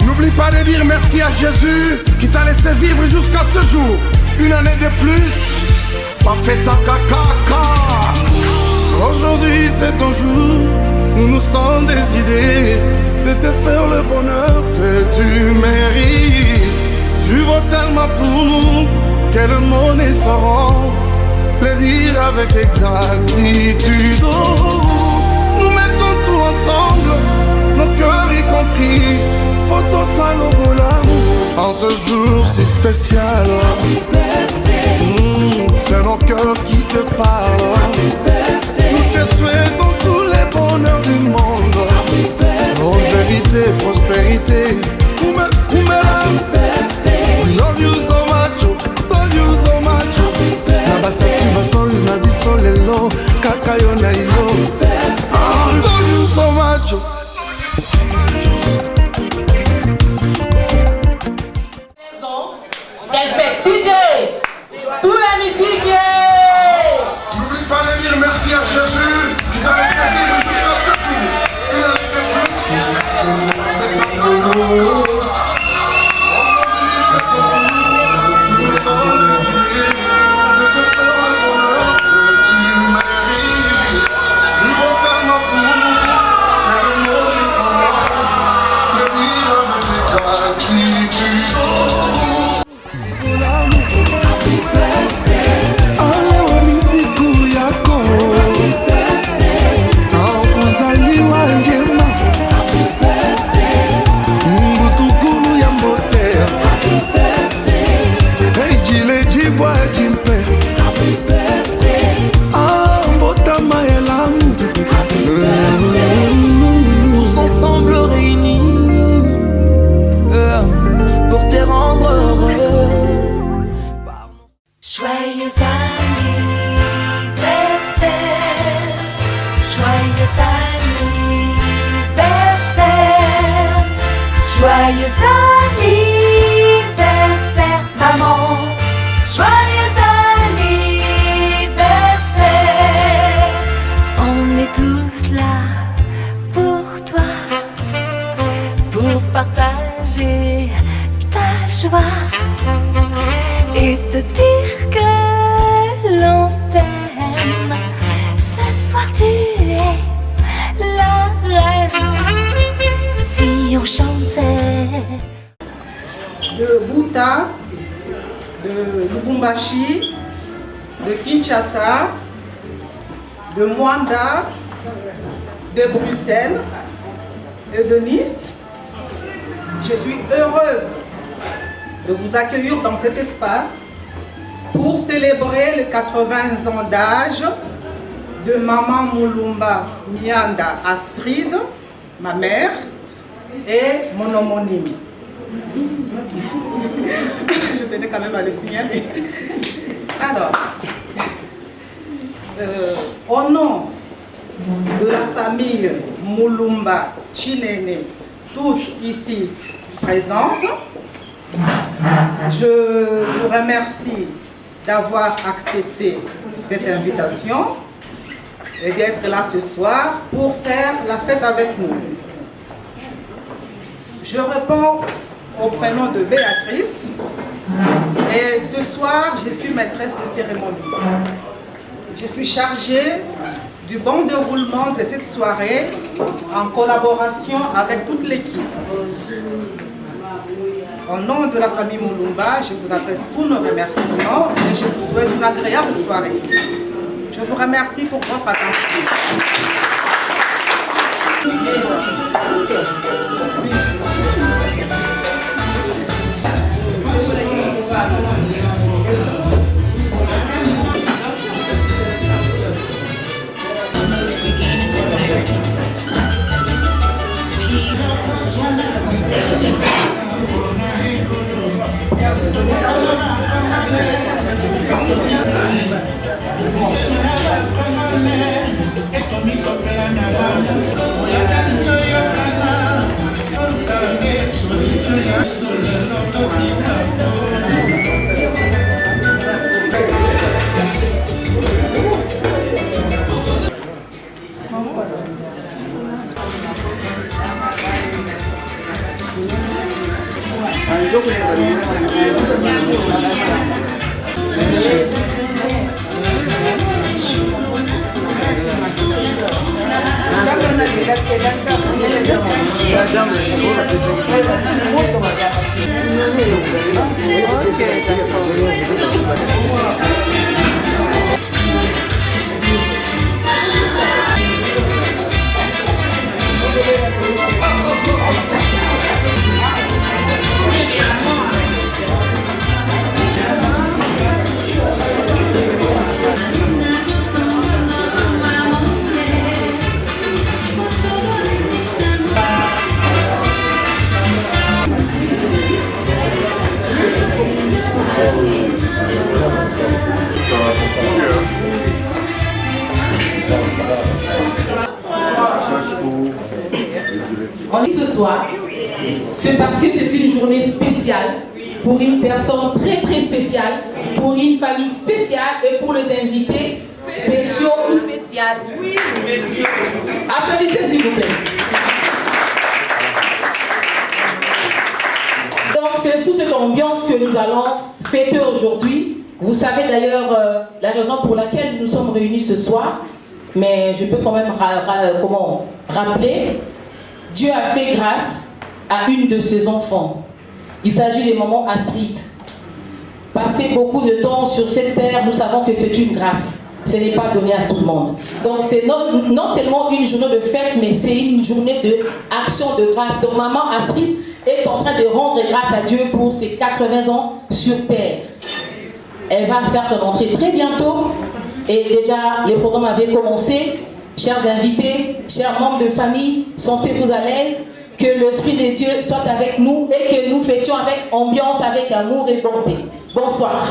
N'oublie pas de dire merci à Jésus qui t'a laissé vivre jusqu'à ce jour. Une année de plus, pas fait ta caca. Aujourd'hui c'est ton jour, nous nous sommes décidés de te faire le bonheur que tu mérites. Tu vaux tellement pour nous que le monde est sans le dire avec exactitude. Nous mettons tout ensemble, nos cœurs y compris, pour ton salobola. En ce jour si spécial, c'est nos cœurs qui te parlent. Nous te souhaitons tous les bonheurs du monde, longévité, prospérité. We love you so much, love you so much. Na basta kiba stories na biso lelo, kaka yo na yo. Love you so much. Quelle fête, DJ! Tous les musiques! N'oublie pas de dire merci à Jésus qui t'a laissé vivre jusqu'à ce jour. Il a été plus. C'est ta caca. Joyeux anniversaire, maman. Joyeux anniversaire. On est tous là pour toi, pour partager ta joie et te dire que l'on t'aime. Ce soir tu es la reine. Si on chantait de Bouta, de Lubumbashi, de Kinshasa, de Mwanda, de Bruxelles et de Nice. Je suis heureuse de vous accueillir dans cet espace pour célébrer les 80 ans d'âge de Maman Mulumba Mianda Astrid, ma mère, et mon homonyme. Je tenais quand même à le signaler. Alors, au nom de la famille Mulumba Chinene, toutes ici présentes, je vous remercie d'avoir accepté cette invitation et d'être là ce soir pour faire la fête avec nous. Je réponds au prénom de Béatrice et ce soir je suis maîtresse de cérémonie. Je suis chargée du bon déroulement de cette soirée en collaboration avec toute l'équipe. Au nom de la famille Mulumba, je vous adresse tous nos remerciements et je vous souhaite une agréable soirée. Je vous remercie pour votre attention. Esto On est ce soir, c'est parce que c'est une journée spéciale pour une personne très très spéciale, pour une famille spéciale et pour les invités spéciaux ou spéciales. Applaudissez s'il vous plaît. Donc c'est sous cette ambiance que nous allons fêter aujourd'hui. Vous savez d'ailleurs la raison pour laquelle nous sommes réunis ce soir, mais je peux quand même rappeler. Dieu a fait grâce à une de ses enfants. Il s'agit de maman Astrid. Passer beaucoup de temps sur cette terre, nous savons que c'est une grâce. Ce n'est pas donné à tout le monde. Donc c'est non seulement une journée de fête, mais c'est une journée d'action de grâce. Donc maman Astrid est en train de rendre grâce à Dieu pour ses 80 ans sur terre. Elle va faire son entrée très bientôt. Et déjà, les programmes avaient commencé. Chers invités, chers membres de famille, sentez-vous à l'aise, que l'Esprit de Dieu soit avec nous et que nous fêtions avec ambiance, avec amour et bonté. Bonsoir.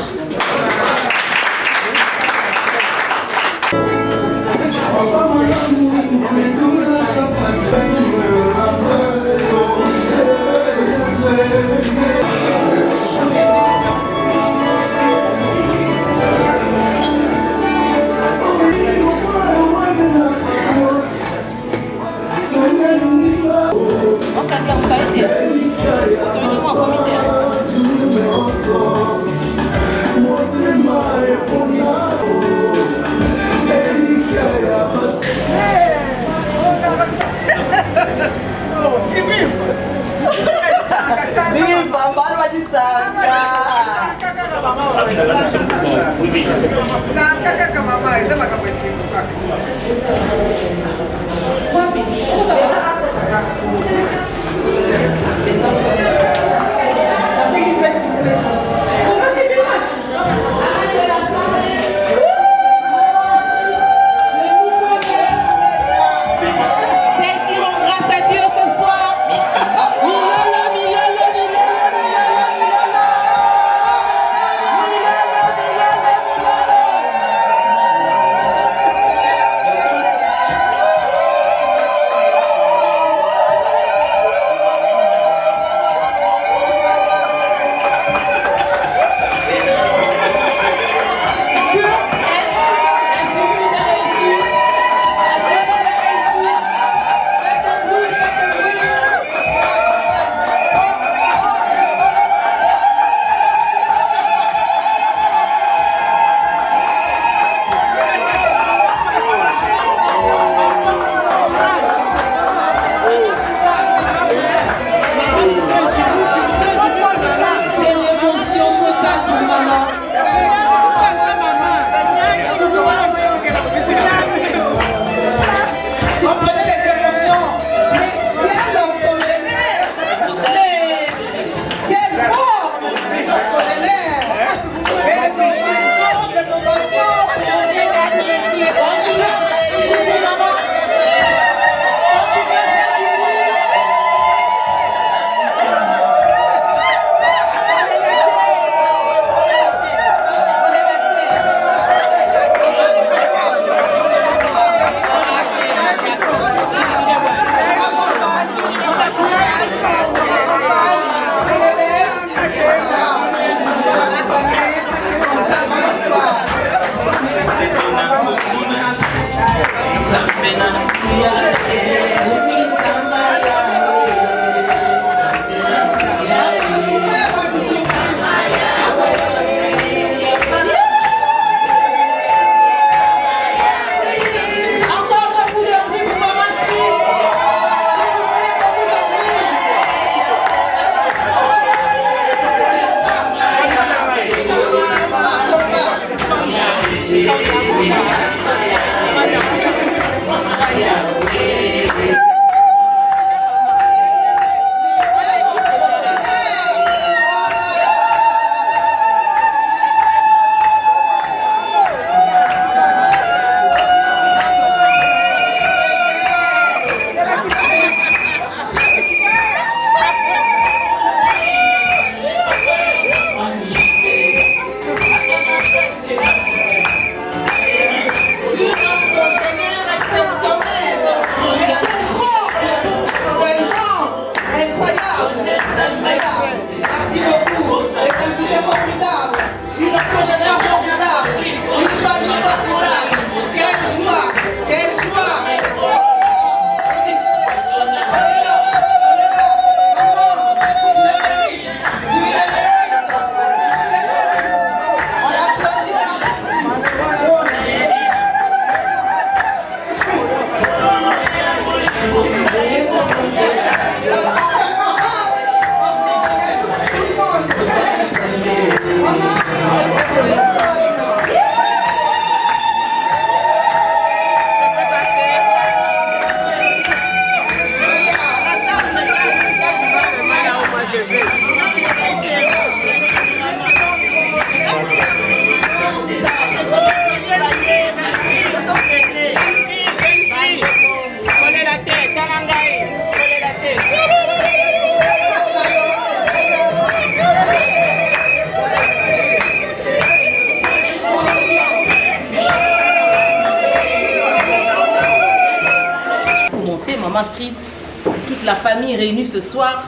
toute la famille réunie ce soir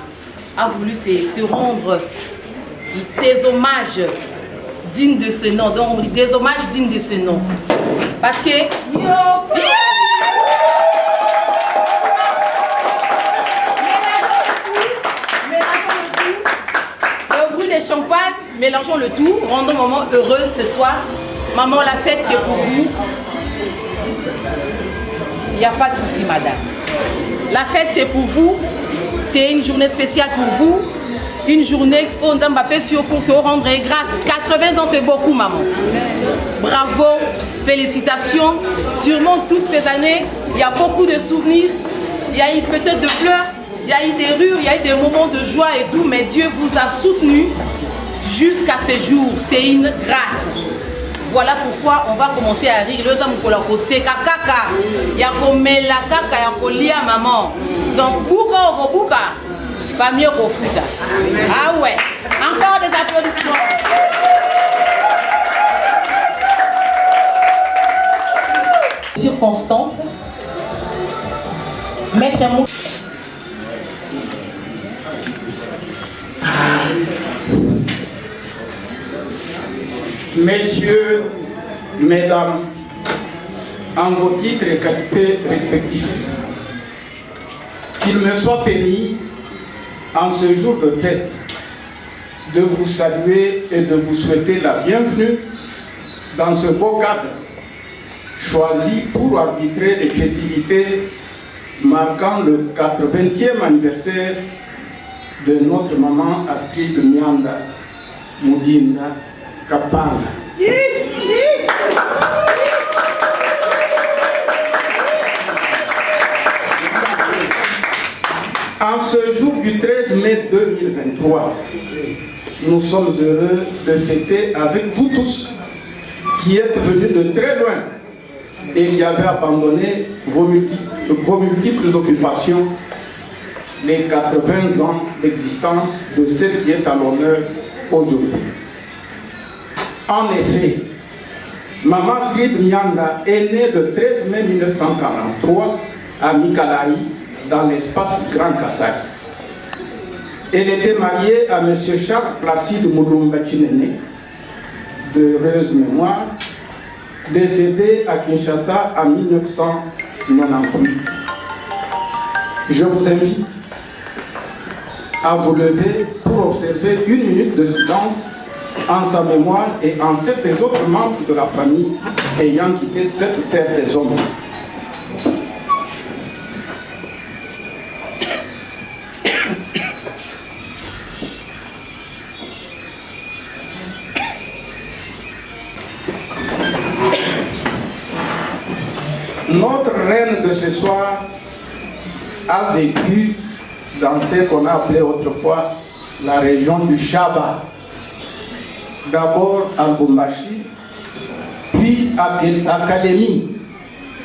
a voulu te rendre des hommages dignes de ce nom. Donc, des hommages dignes de ce nom. Parce que... Le bruit des champagnes, mélangeons le tout, rendons un moment heureux ce soir. Maman, la fête c'est pour vous. Il n'y a pas de souci, madame. La fête c'est pour vous. C'est une journée spéciale pour vous. Une journée pour que vous rendrez grâce. 80 ans, c'est beaucoup, maman. Bravo, félicitations. Sûrement, toutes ces années, il y a beaucoup de souvenirs. Il y a eu peut-être de pleurs, il y a eu des rires, il y a eu des moments de joie et tout. Mais Dieu vous a soutenu jusqu'à ces jours. C'est une grâce. Voilà pourquoi on va commencer à rire. Donc, bouka, famille au foot. Ah ouais. Encore des applaudissements. Circonstances. Maître Mou. Messieurs, mesdames, en vos titres et qualités respectifs, qu'il me soit permis, en ce jour de fête, de vous saluer et de vous souhaiter la bienvenue dans ce beau cadre choisi pour arbitrer les festivités marquant le 80e anniversaire de notre maman Astrid Nyanda Mudinda Kapanga. En ce jour du 13 mai 2023, nous sommes heureux de fêter avec vous tous qui êtes venus de très loin et qui avez abandonné vos multiples occupations, les 80 ans d'existence de celle qui est à l'honneur aujourd'hui. En effet, Maman Astrid Nyanda est née le 13 mai 1943 à Mikalai, dans l'espace Grand Kassai. Elle était mariée à M. Charles Placide Murumba Chinene, d'heureuse mémoire, décédé à Kinshasa en 1998. Je vous invite à vous lever pour observer une minute de silence en sa mémoire et en celle des autres membres de la famille ayant quitté cette terre des hommes. Notre reine de ce soir a vécu dans ce qu'on a appelé autrefois la région du Shaba. D'abord à Lubumbashi, puis à Kalemi,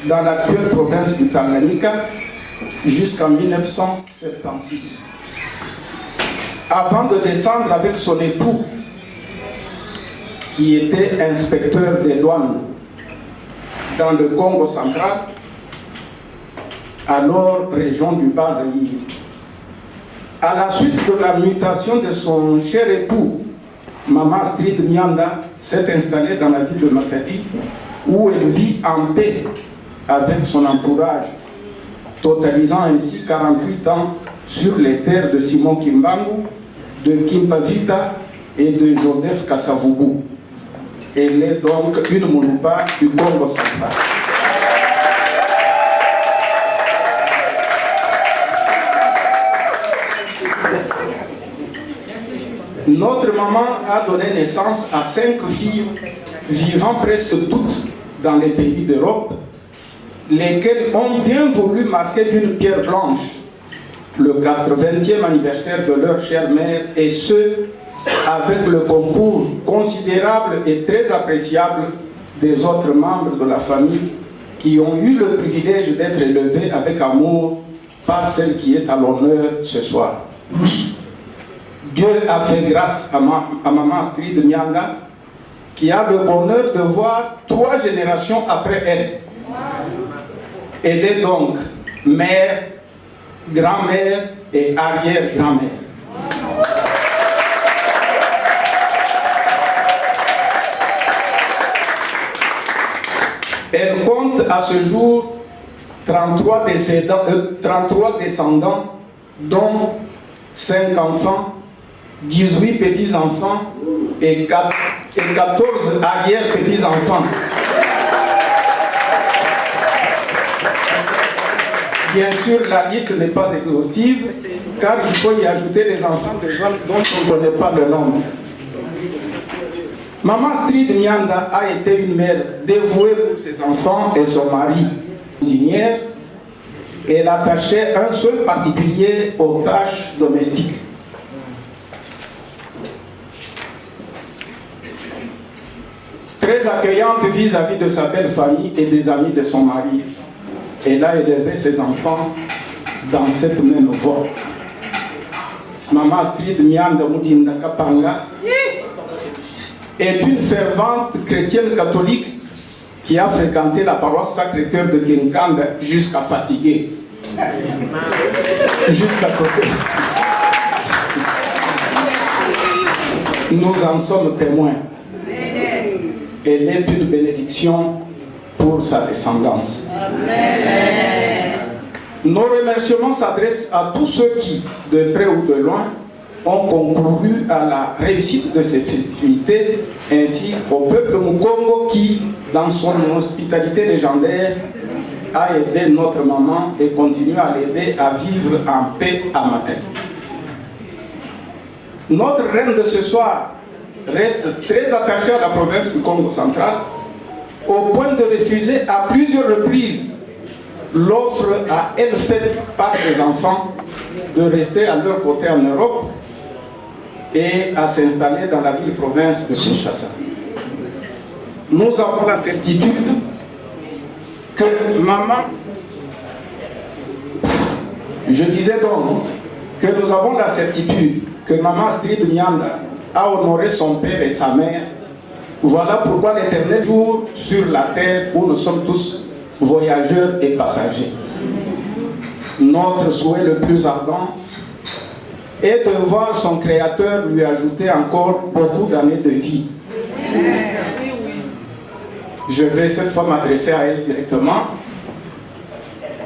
dans l'actuelle province du Tanganyika, jusqu'en 1976. Avant de descendre avec son époux, qui était inspecteur des douanes dans le Congo central, alors région du Bas-Zaïre. À la suite de la mutation de son cher époux, Maman Astrid Nyanda s'est installée dans la ville de Matadi, où elle vit en paix avec son entourage, totalisant ainsi 48 ans sur les terres de Simon Kimbangu, de Kimpavita et de Joseph Kasavubu. Elle est donc une Muluba du Congo central. Notre maman a donné naissance à 5 filles vivant presque toutes dans les pays d'Europe, lesquelles ont bien voulu marquer d'une pierre blanche le 80e anniversaire de leur chère mère, et ce, avec le concours considérable et très appréciable des autres membres de la famille qui ont eu le privilège d'être élevés avec amour par celle qui est à l'honneur ce soir. Dieu a fait grâce à Maman Astrid Nyanda, qui a le bonheur de voir 3 générations après elle. Elle est donc mère, grand-mère et arrière-grand-mère. Elle compte à ce jour 33 descendants, dont 5 enfants, 18 petits-enfants et 14 arrière-petits-enfants. Bien sûr, la liste n'est pas exhaustive, car il faut y ajouter les enfants de gens dont on ne connaît pas le nom. Maman Astrid Nyanda a été une mère dévouée pour ses enfants et son mari. Cuisinière, elle attachait un seul particulier aux tâches domestiques. Très accueillante vis-à-vis de sa belle famille et des amis de son mari. Elle a élevé ses enfants dans cette même voie. Maman Astrid Nyanda Mudinda Kapanga est une fervente chrétienne catholique qui a fréquenté la paroisse Sacré-Cœur de Kinkanda jusqu'à fatiguer. Juste à côté. Nous en sommes témoins. Elle est une bénédiction pour sa descendance. Amen. Nos remerciements s'adressent à tous ceux qui, de près ou de loin, ont concouru à la réussite de ces festivités, ainsi qu'au peuple Mukongo qui, dans son hospitalité légendaire, a aidé notre maman et continue à l'aider à vivre en paix à Matin. Notre reine de ce soir reste très attachée à la province du Congo central, au point de refuser à plusieurs reprises l'offre à elle faite par ses enfants de rester à leur côté en Europe et à s'installer dans la ville-province de Kinshasa. Nous avons la certitude que maman, je disais donc que nous avons la certitude que maman Astrid Nyanda a honoré son père et sa mère. Voilà pourquoi l'Éternel jour sur la terre où nous sommes tous voyageurs et passagers. Notre souhait le plus ardent est de voir son Créateur lui ajouter encore beaucoup d'années de vie. Je vais cette fois m'adresser à elle directement.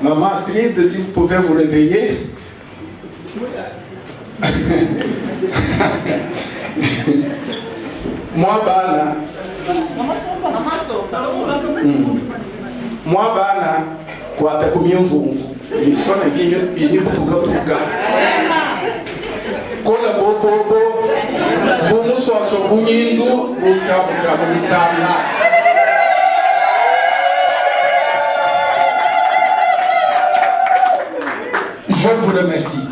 Maman Astrid, si vous pouvez vous réveiller. Moi, bana. Moi, bana. Kwa takumia mvumvu. Nisone bini kutuga. Kola bobo. Bunu soso bunyindu. Bucha bunitana. Je vous remercie.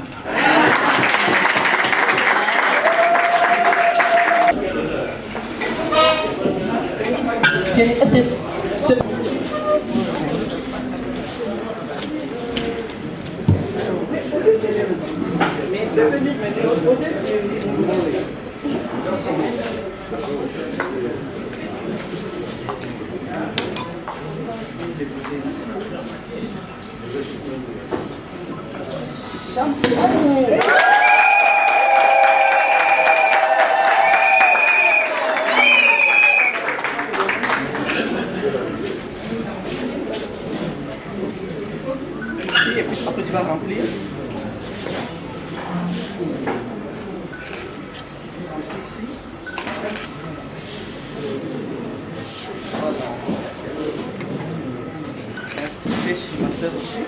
Et puis après tu vas remplir. Merci, pêche, ma soeur aussi.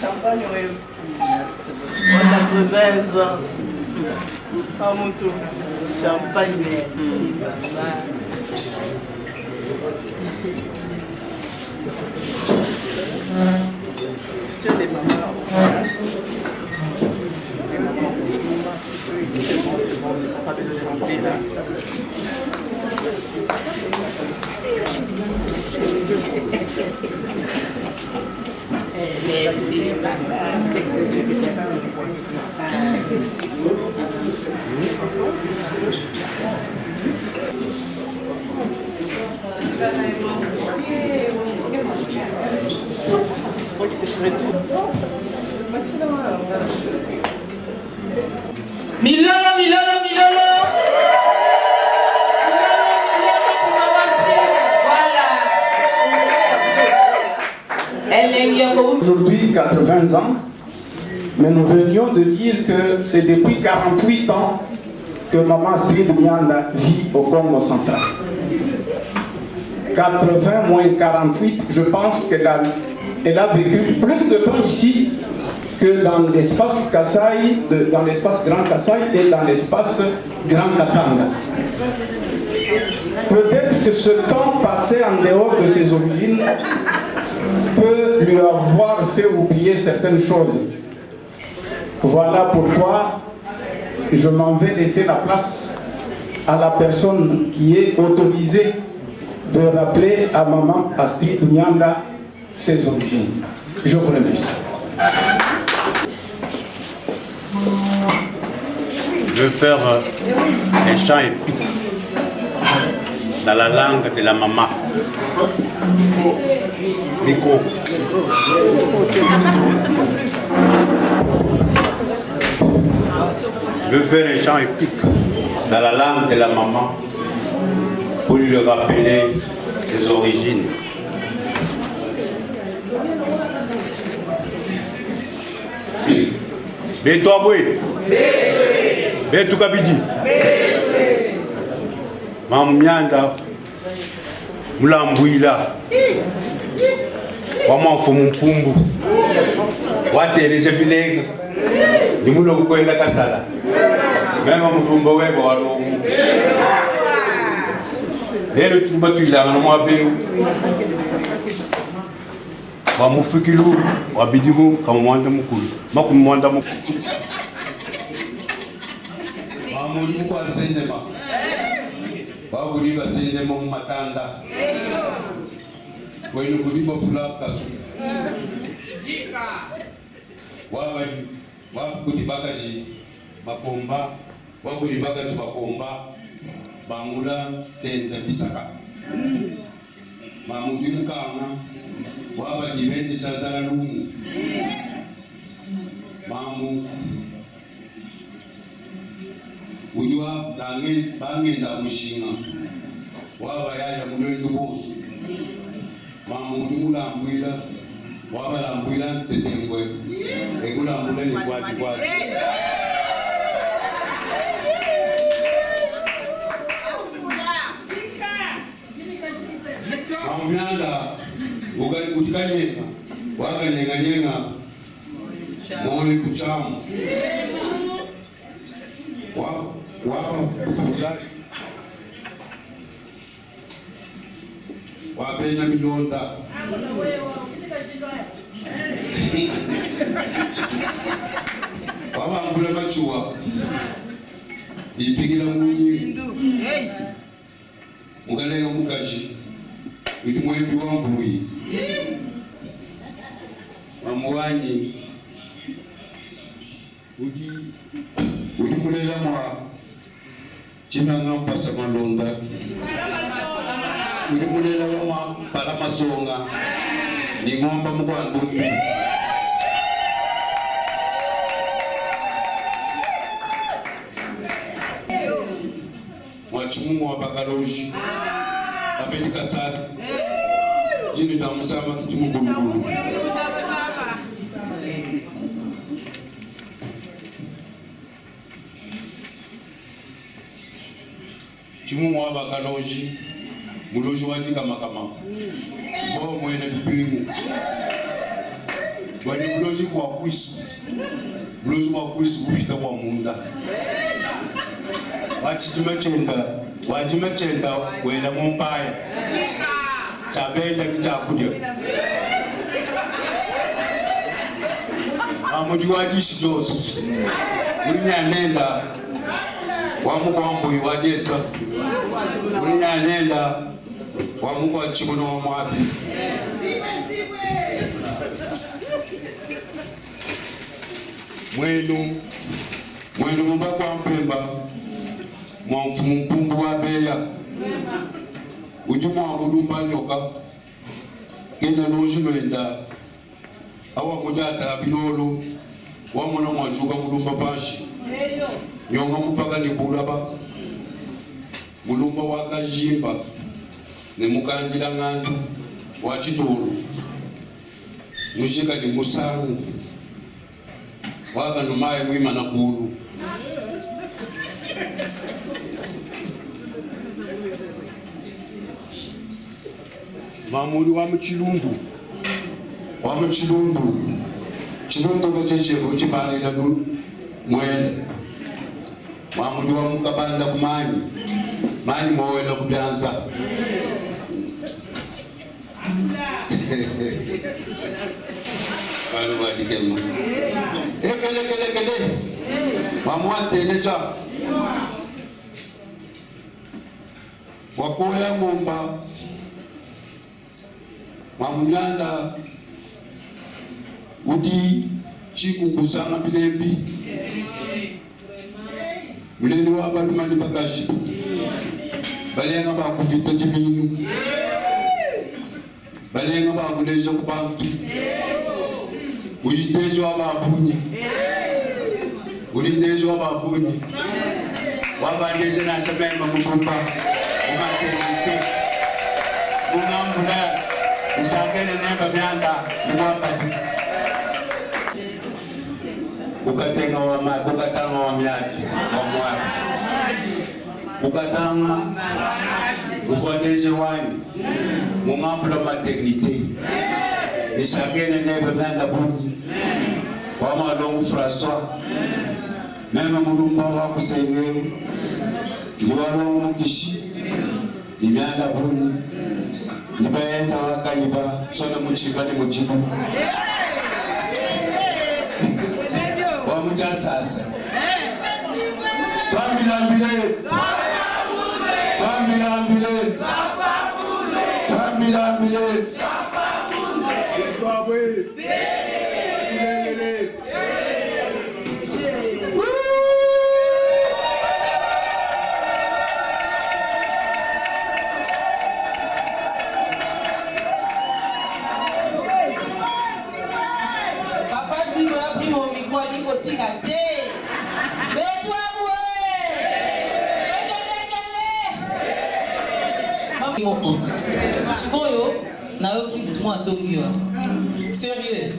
Champagne, oui. Merci beaucoup. Moi, la brevaise. Ah, mon tour. Champagne. C'est les mamans. Les mamans. C'est bon, on n'est pas besoin de remplir là. Je crois que c'est prêt tout. Milolo, milolo, milolo. Milolo, milolo pour Maman Astrid. Voilà. Elle est aujourd'hui 80 ans, mais nous venions de dire que c'est depuis 48 ans que Maman Astrid Mianda vit au Congo central. 80 moins 48, je pense qu'elle a vécu plus de temps ici que dans l'espace Kasaï, dans l'espace Grand Kasaï et dans l'espace Grand Katanga. Peut-être que ce temps passé en dehors de ses origines peut lui avoir fait oublier certaines choses. Voilà pourquoi je m'en vais laisser la place à la personne qui est autorisée de rappeler à Maman Astrid Mianda ses origines. Je vous remercie. Je vais faire un chant épique dans la langue de la maman. Micro. Je vais faire un chant épique dans la langue de la maman pour lui rappeler ses origines. Béto Aboué. Béto Kabidi. Mammianda. Mulambouila. Wama Fumumpumbu. Wateleze bilenga. Nimulo kwenda kasala. Mema mulumba webo walongo. Lelo tuba tuilanga no mwabeu. Wamufikilu wabidimu kama mwanda mukulu. Makumwanda mukulu. Mamuli kwa sendema. Babuli basendema mu matanda. Wenu kudiba fula kasu. Wakudibakaji makomba, wakudibakaji makomba, bangula tenda bisaka. Mamudi mukana, wabadibendi sazala lungu. Mamu ujua bangenda mushinga. Wabayaya mulwendu bonsu. Mamudi mulambwila. Waba lambwila tetengwe. Egulambula ni kwati kwati. Mamyanda utikanyeka wakanyenganyenga mwone kuchamu wapa fulani wapenya milonda wabambula machuwa ipigila munyi mugalega mukaji uti mwembi wambuyi mamuwanyi udi mulela mwa chimanga mpasa malonda udi mulela mwa pala masonga ni ngomba mukwandumbi mwachimumu wa bakaloji apeni kasari jini na musama kitimu gulugulu chimumu wa bakaloji muloji wandika makama bo mwene bibimu wani muloji kwa kwisu upita kwa munda wajimachenda wena mumpaya chabenda kitakudia amudi wajishi dosu ulinyanenda wamukwambuyi wajesa ulinyanenda wamukwa chikuno wamwapi mwenu mumba kwa mpemba mwamfumu mpumbu wa beya ujuma wa mulumba nyoka kena nojilwenda awa mujata bilolo wamona mwajuka mulumba pashi nyonga mupaka ni bulaba mulumba wakajimba ni mukandila ng'andu wa chitulu mushika ni musangu waka numaye mwima na kulu mamuli wa mchilundu chilundu kochecheko chibalila mwene mamuli wa mukabanda kumani mani mowela kubyanza kalo wadikema ekele mamwatelecha wakoya ngomba mamuyanda udi chikukusanga bilembi muleni wa balumani bakashi balenga bakuvita jiminu balenga bakuleja kubantu ulindejo wababunyi wabandeje nasemema mukumba umatengite ungambula isakene nemba myanda mungambati ukatanga wa myaki wa mwana ukatanga ufondeje wani mungambula maternité isakene nemba myanda bunyi wa malongu François meme mulumba wa kusengeu ndiwalongu mukishi nimyanda bunyi nibaenda wakayiba sona muchiba ni muchiba wamucha sasa twambilambile sikoyo nayoki mutu mwa atongi yo sérieux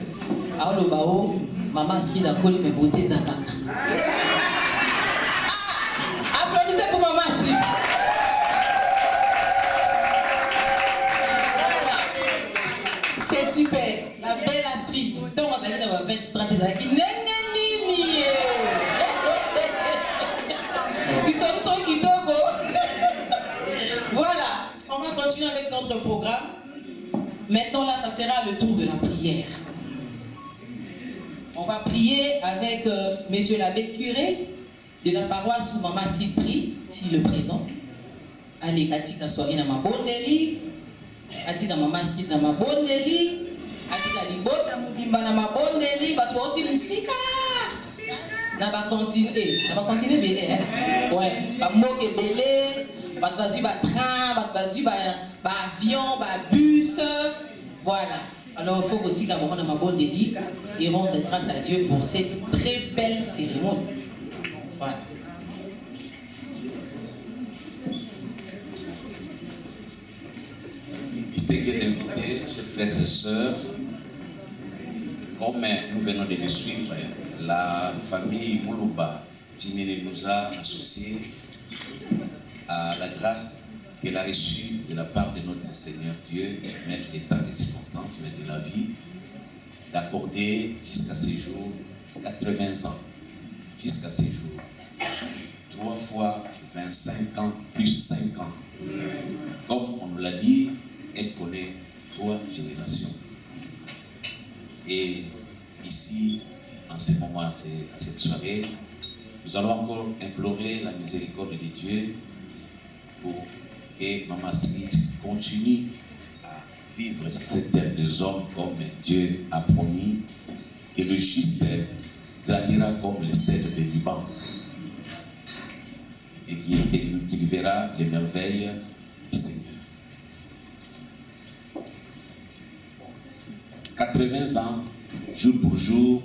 aoloba o mama Astrid akoli me bote eza kaka applaudissez pour mama Astrid. C'est super, la belle Astrid donc bazali na ba 20-30 ezalaki nene nini biso kitoko. Voilà, on va continuer avec notre programme. Maintenant, là, ça sera le tour de la prière. On va prier avec Monsieur l'abbé curé de la paroisse où Maman Astrid prie, s'il est présent. Allez, Atika soirée dans ma bonne délit. Atika Maman Astrid dans ma bonne délit. Atika Libota Moubimba dans ma bonne délit. Batouoti Musika. On va continuer. On va continuer belé. Ouais. Ba moke belé. Bazi ba train, bazi ba avion, ba bus, voilà. Alors il faut que tu aies un bon délit et rendre grâce à Dieu pour cette très belle cérémonie. Voilà. Distingués invités, chers frères et sœurs, comme nous venons de le suivre, la famille Moulouba Djinene nous a associés à la grâce qu'elle a reçue de la part de notre Seigneur Dieu, maître des temps, des circonstances, maître de la vie, d'accorder jusqu'à ce jour 80 ans. Jusqu'à ce jour. 3 fois 25 ans plus 5 ans. Comme on nous l'a dit, elle connaît 3 générations. Et ici, en ce moment, à cette soirée, nous allons encore implorer la miséricorde de Dieu pour que Maman Astrid continue à vivre sur cette terre des hommes comme Dieu a promis, que le juste grandira comme le cèdre de Liban et qu'il verra les merveilles du Seigneur. 80 ans, jour pour jour,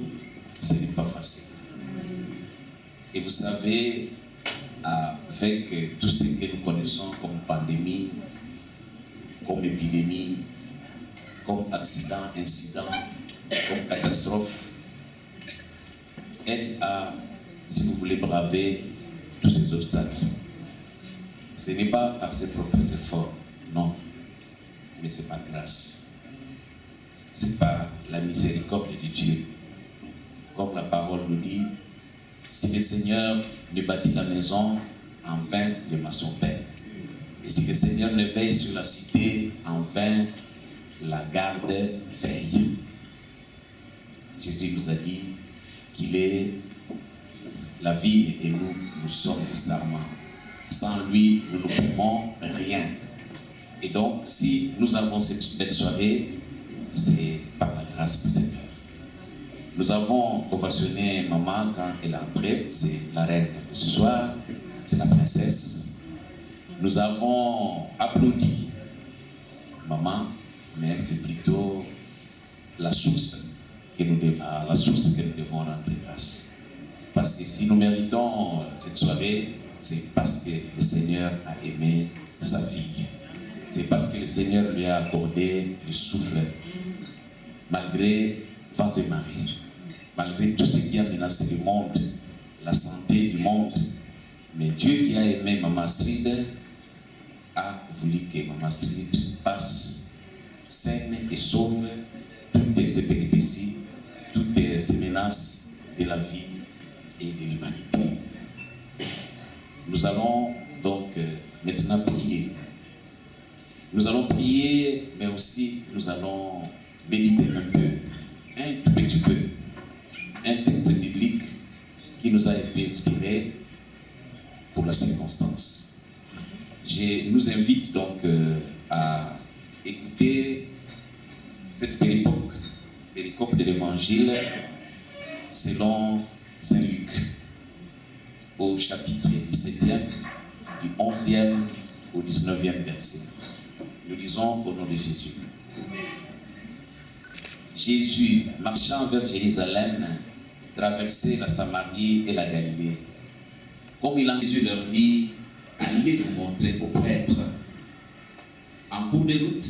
ce n'est pas facile. Et Et vous savez, avec tout ce que nous connaissons comme pandémie, comme épidémie, comme accident, incident, comme catastrophe, elle a, si vous voulez, bravé tous ces obstacles. Ce n'est pas par ses propres efforts, non, mais c'est par grâce. C'est par la miséricorde de Dieu. Comme la parole nous dit, si le Seigneur ne bâtit la maison, en vain les maçons paient. Et si le Seigneur ne veille sur la cité, en vain la garde veille. Jésus nous a dit qu'il est la vie et nous sommes les sarments. Sans lui, nous ne pouvons rien. Et donc, si nous avons cette belle soirée, c'est par la grâce du Seigneur. Nous avons ovationné maman quand elle est entrée, c'est la reine de ce soir, c'est la princesse. Nous avons applaudi maman, mais c'est plutôt la source que nous devons rendre grâce. Parce que si nous méritons cette soirée, c'est parce que le Seigneur a aimé sa fille. C'est parce que le Seigneur lui a accordé le souffle, malgré vents et marées, malgré tout ce qui a menacé le monde, la santé du monde. Mais Dieu qui a aimé Maman Astrid a voulu que Maman Astrid passe saine et sauve toutes ces péripéties, toutes ces menaces de la vie et de l'humanité. Nous allons donc maintenant prier. Nous allons prier, mais aussi nous allons méditer un peu, un tout petit peu, un texte biblique qui nous a été inspiré pour la circonstance. Je nous invite donc à écouter cette péricope de l'Évangile selon Saint Luc, au chapitre 17e, du 11e au 19e verset. Nous lisons au nom de Jésus. Jésus, marchant vers Jérusalem, traversait la Samarie et la Galilée. Comme il a Jésus leur dit, allez vous montrer aux prêtres. En cours de route,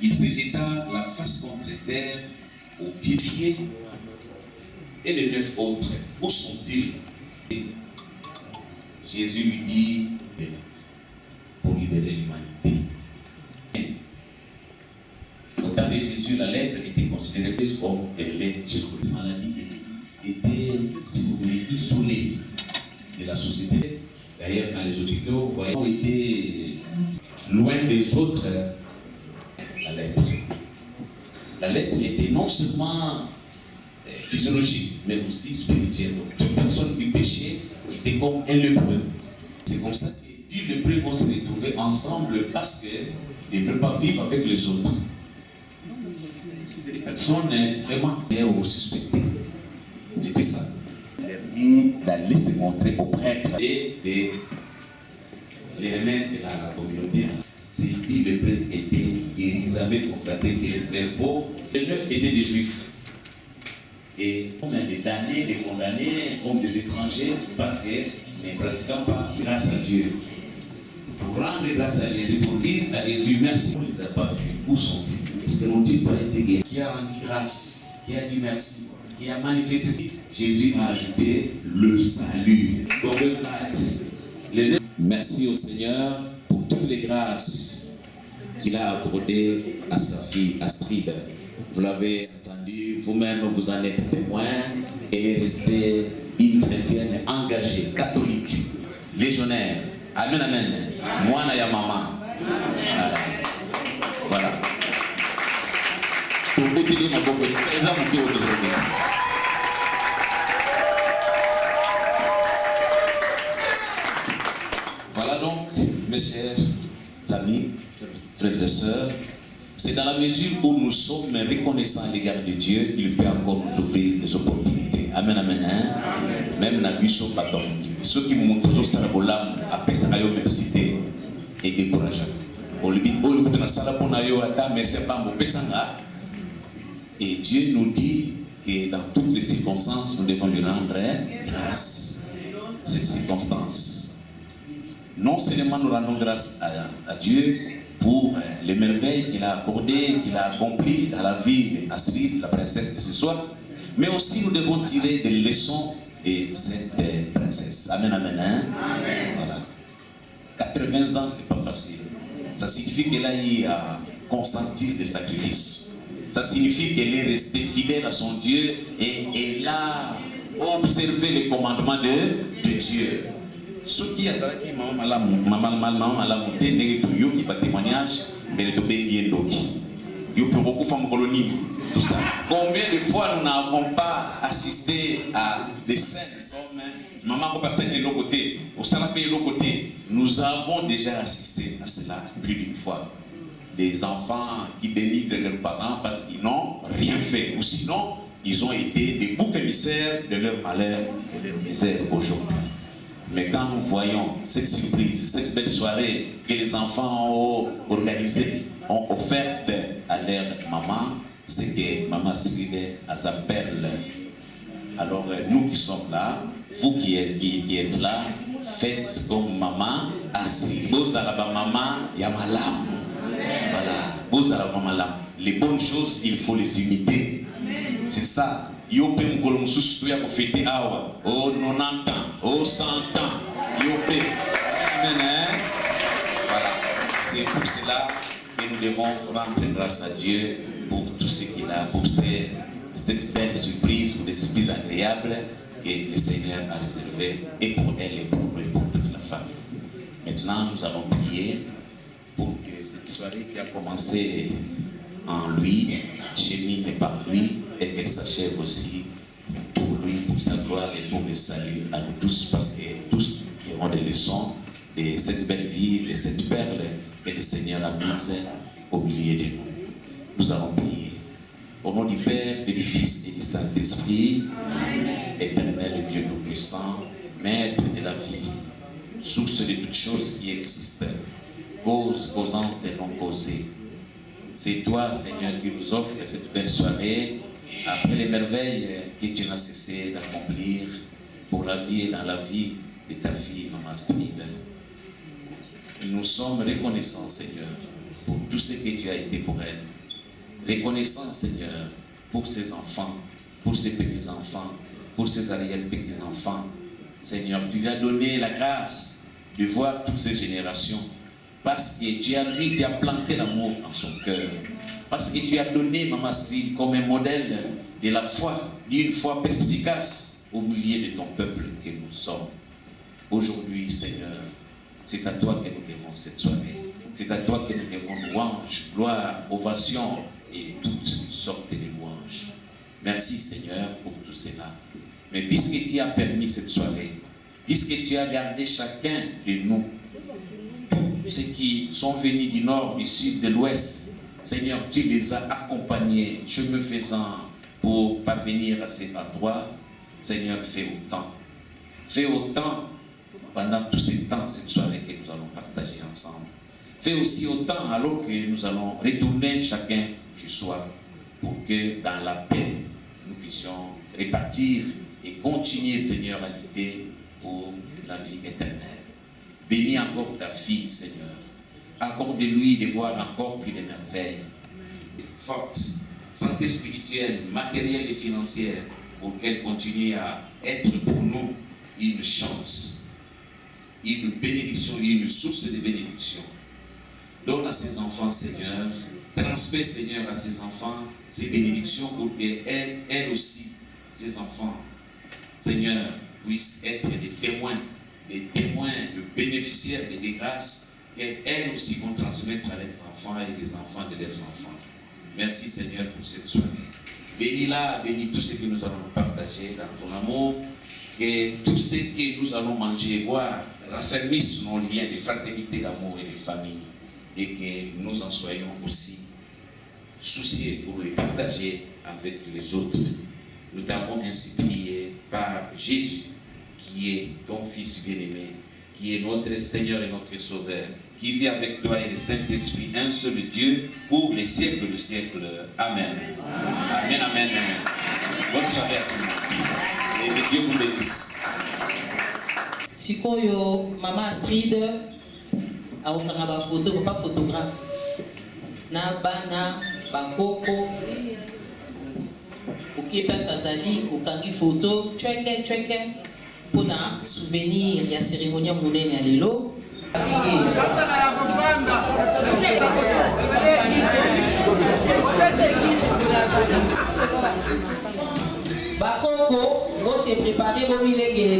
il se jeta la face contre terre, aux pieds, et les 9 autres, où sont-ils? Jésus lui dit, pour libérer l'humanité. Au temps de Jésus, la lèpre était considérée comme elle est jusqu'au bout. La maladie était, si vous voulez, isolée de la société. D'ailleurs, dans les hôpitaux, vous voyez, ont été loin des autres, la lèpre. La lèpre était non seulement physiologique, mais aussi spirituelle. Donc, toute personne qui péchait était comme un lépreux. C'est comme ça que 10 lépreux vont se retrouver ensemble parce qu'ils ne veulent pas vivre avec les autres. Les personnes vraiment ou suspectées. C'était ça. Il leur dit d'aller se montrer aux prêtres et les reines de la communauté. Ces 10 lépreux étaient guéris. Ils avaient constaté que les pauvres, les 9 étaient des juifs. Et combien de damnés, des condamnés, comme des étrangers, parce que ne pratiquant pas grâce à Dieu. Pour rendre grâce à Jésus, pour dire à Jésus merci. On ne les a pas vus. Où sont-ils? Est-ce que n'ont-ils pas été guéris? Qui a rendu grâce? Qui a dit merci? Qui a manifesté? Jésus a ajouté le salut. Donc, merci au Seigneur pour toutes les grâces qu'il a accordées à sa fille Astrid. Vous l'avez entendu, vous-même vous en êtes témoin. Elle est restée une chrétienne engagée, catholique, légionnaire. Amen, amen. Moi, na ya maman. Voilà. Voilà donc, mes chers amis, frères et sœurs, c'est dans la mesure où nous sommes reconnaissants à l'égard de Dieu qu'il peut encore nous ouvrir des opportunités. Amen, amen. Même na biso pardon. Ceux qui montent au sarabolam après ça ayo merci et décourageant. On lui dit oh yo na sala pona yo ata merci pas mo pesanga. Et Dieu nous dit que dans toutes les circonstances, nous devons lui rendre grâce. Cette circonstance. Non seulement nous rendons grâce à Dieu pour les merveilles qu'il a accordées, qu'il a accomplies dans la vie d'Astrid, la princesse de ce soir, mais aussi nous devons tirer des leçons de cette princesse. Amen, amen. Hein? Amen. Voilà. 80 ans, c'est pas facile. Ça signifie qu'elle a eu à consentir des sacrifices. Ça signifie qu'elle est restée fidèle à son Dieu et elle a observé les commandements de Dieu. Ce qui a dit maman la montée n'est pas témoignage, mais le béni est beaucoup de femmes colonies. Tout ça. Combien de fois nous n'avons pas assisté à des scènes comme maman qui passe de l'autre côté, au salapé de l'autre côté. Nous avons déjà assisté à cela plus d'une fois. Des enfants qui dénigrent leurs parents parce qu'ils n'ont rien fait, ou sinon ils ont été des boucs émissaires de leur malheur et de leur misère aujourd'hui. Mais quand nous voyons cette surprise, cette belle soirée que les enfants ont organisée, ont offerte à leur maman, c'est que maman Astrid a sa perle. Alors nous qui sommes là, vous qui êtes là, faites comme maman Astrid. Vous avez maman Yamalam. Voilà, vous avez maman. Les bonnes choses, il faut les imiter. C'est ça. Yopé mkolo msusu ya kufete awa. Oh 90 ans, oh 100 ans. Yopé. Voilà. C'est pour cela que nous devons rendre grâce à Dieu pour tout ce qu'il a, pour cette belle surprise, pour les surprises agréables que le Seigneur a réservées et pour elle et pour nous et pour toute la famille. Maintenant, nous allons prier pour que cette soirée qui a commencé en lui, chemine par lui, et qu'elle s'achève aussi pour lui, pour sa gloire et pour le salut à nous tous, parce que tous tirons des leçons de cette belle vie, de cette perle que le Seigneur a mise au milieu de nous. Nous allons prier. Au nom du Père et du Fils et du Saint-Esprit, éternel Dieu tout-puissant, Maître de la vie, source de toutes choses qui existent, cause, causante et non causée. C'est toi, Seigneur, qui nous offre cette belle soirée, après les merveilles que tu n'as cessé d'accomplir pour la vie et dans la vie de ta fille, Maman Astrid. Nous sommes reconnaissants, Seigneur, pour tout ce que tu as été pour elle. Reconnaissants, Seigneur, pour ses enfants, pour ses petits-enfants, pour ses arrière-petits-enfants. Seigneur, tu lui as donné la grâce de voir toutes ces générations. Parce que tu as planté l'amour dans son cœur. Parce que tu as donné Maman Astrid comme un modèle de la foi, d'une foi perspicace au milieu de ton peuple que nous sommes. Aujourd'hui, Seigneur, c'est à toi que nous devons cette soirée. C'est à toi que nous devons louange, gloire, ovation et toutes sortes de louanges. Merci, Seigneur, pour tout cela. Mais puisque tu as permis cette soirée, puisque tu as gardé chacun de nous, ceux qui sont venus du nord, du sud, de l'ouest, Seigneur, tu les as accompagnés, chemin faisant, pour parvenir à cet endroit. Seigneur, fais autant. Fais autant pendant tout ce temps, cette soirée que nous allons partager ensemble. Fais aussi autant alors que nous allons retourner chacun du soir, pour que dans la paix, nous puissions répartir et continuer, Seigneur, à lutter pour la vie éternelle. Bénis encore ta fille, Seigneur. Accorde-lui de voir encore plus de merveilles. Forte, santé spirituelle, matérielle et financière, pour qu'elle continue à être pour nous une chance, une bénédiction, une source de bénédiction. Donne à ses enfants, Seigneur, transmets, Seigneur, à ses enfants ces bénédictions pour qu'elle aussi, ses enfants, Seigneur, puissent être des témoins de bénéficiaires de des grâces qu'elles aussi vont transmettre à leurs enfants et les enfants de leurs enfants. Merci, Seigneur, pour cette soirée. Bénis-la, bénis tout ce que nous allons partager dans ton amour, que tout ce que nous allons manger et boire raffermisse nos liens de fraternité, d'amour et de famille, et que nous en soyons aussi souciés pour les partager avec les autres. Nous t'avons ainsi prié par Jésus, qui est ton Fils bien-aimé, qui est notre Seigneur et notre Sauveur, qui vit avec toi et le Saint-Esprit, un seul Dieu, pour les siècles des siècles. Amen. Amen, amen. Bonne soirée à tous. Et que Dieu vous bénisse. Sikoyo, Maman Astrid, aokanga ba photo, pas photographe. Na bana, bakoko, okepa sazali, okangi photo, tcheke, pour un souvenir, il y a cérémonie monnaie à l'élo. Bakoko, vous s'est préparé,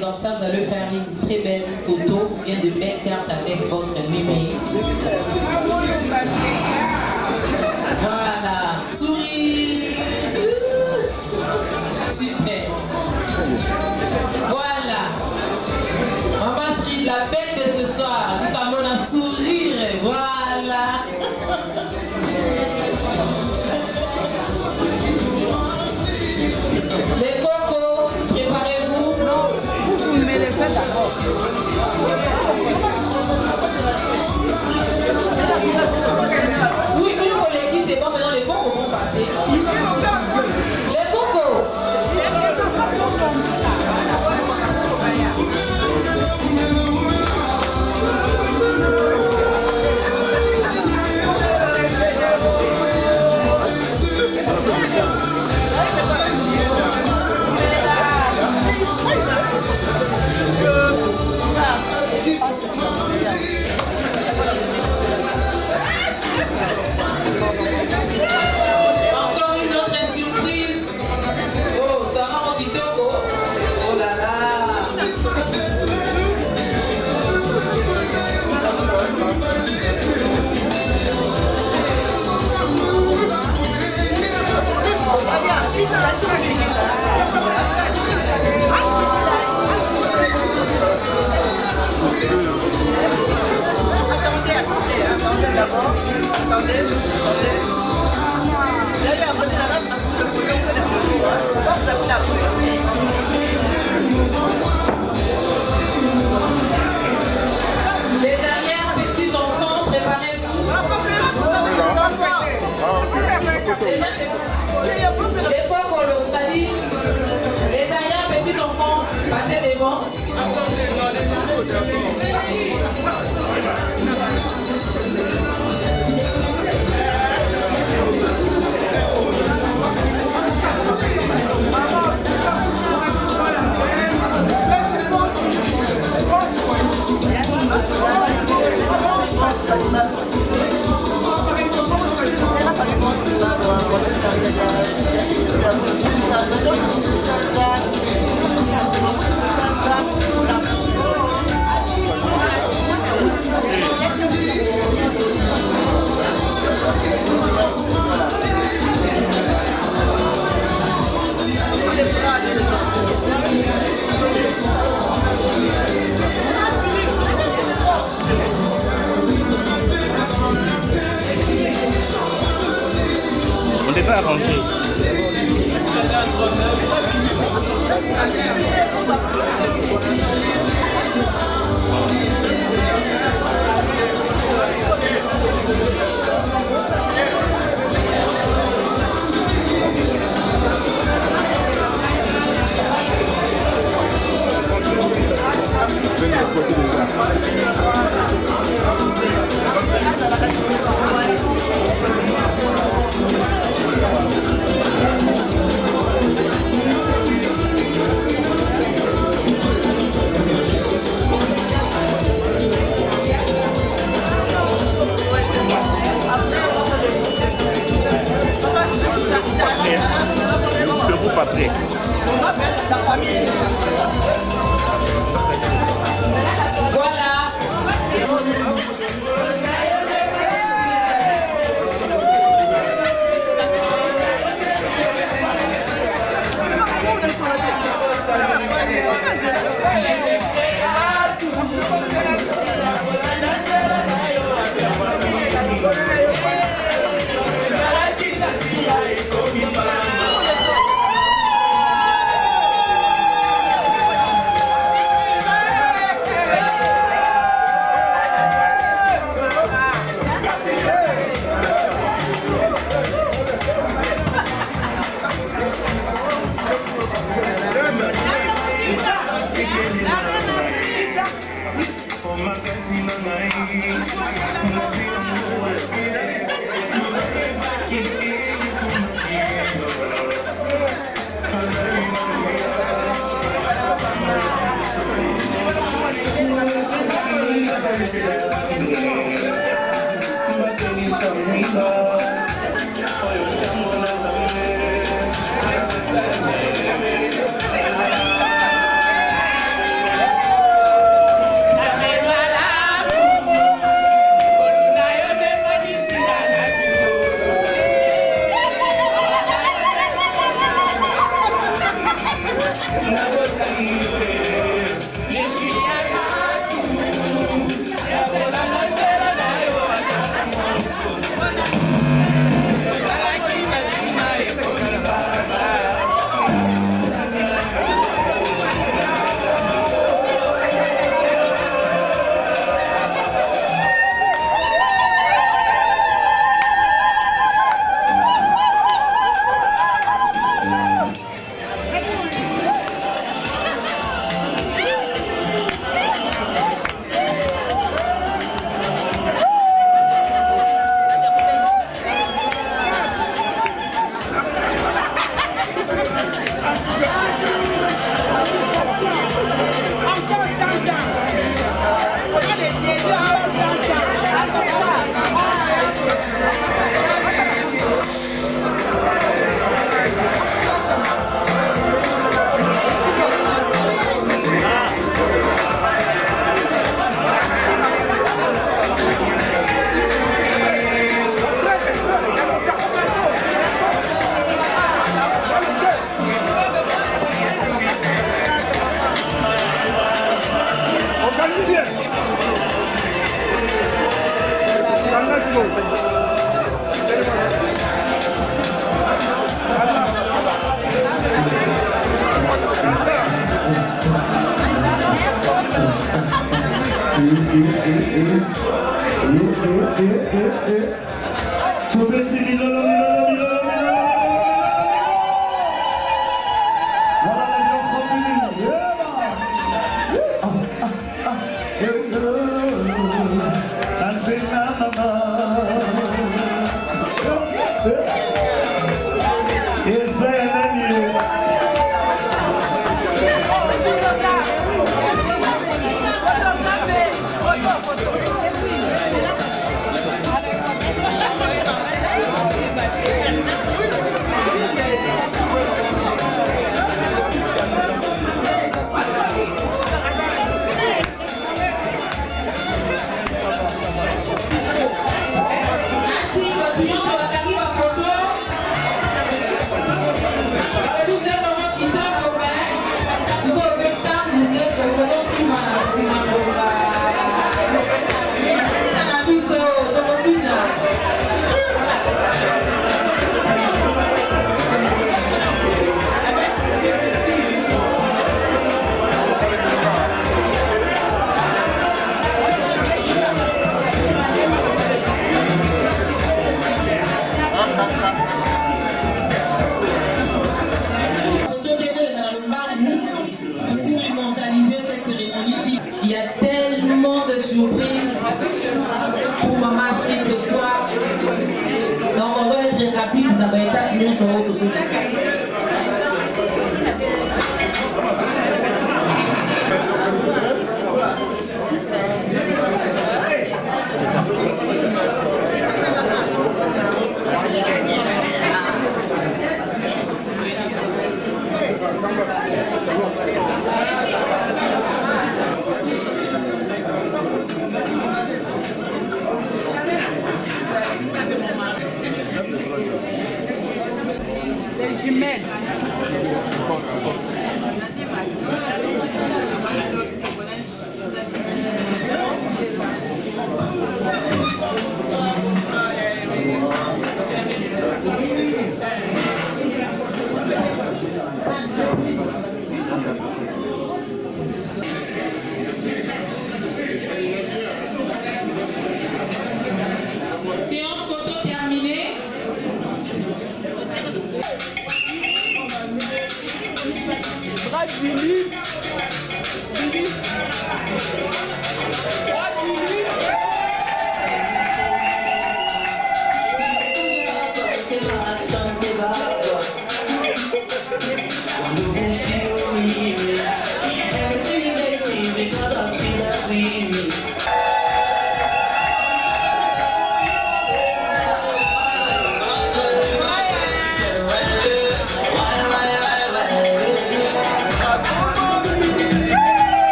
comme ça vous allez faire une très belle photo, bien de belles cartes avec votre mémé. Voilà, souris. Super. Voilà. Maman Astrid, la bête de ce soir, nous avons un sourire. Voilà. Les cocos, préparez-vous. Vous me les faites d'abord. Oui, mais le collègue, c'est bon, maintenant les cocos vont passer. Les cocos. Encore une autre surprise. Oh, ça va mon kitoko. Oh là là. Attendez d'abord. Attendez. Les arrières petits enfants, préparez-vous. Déjà, les cocos, c'est-à-dire les arrières petits enfants, passez devant. On n'est pas arrangé.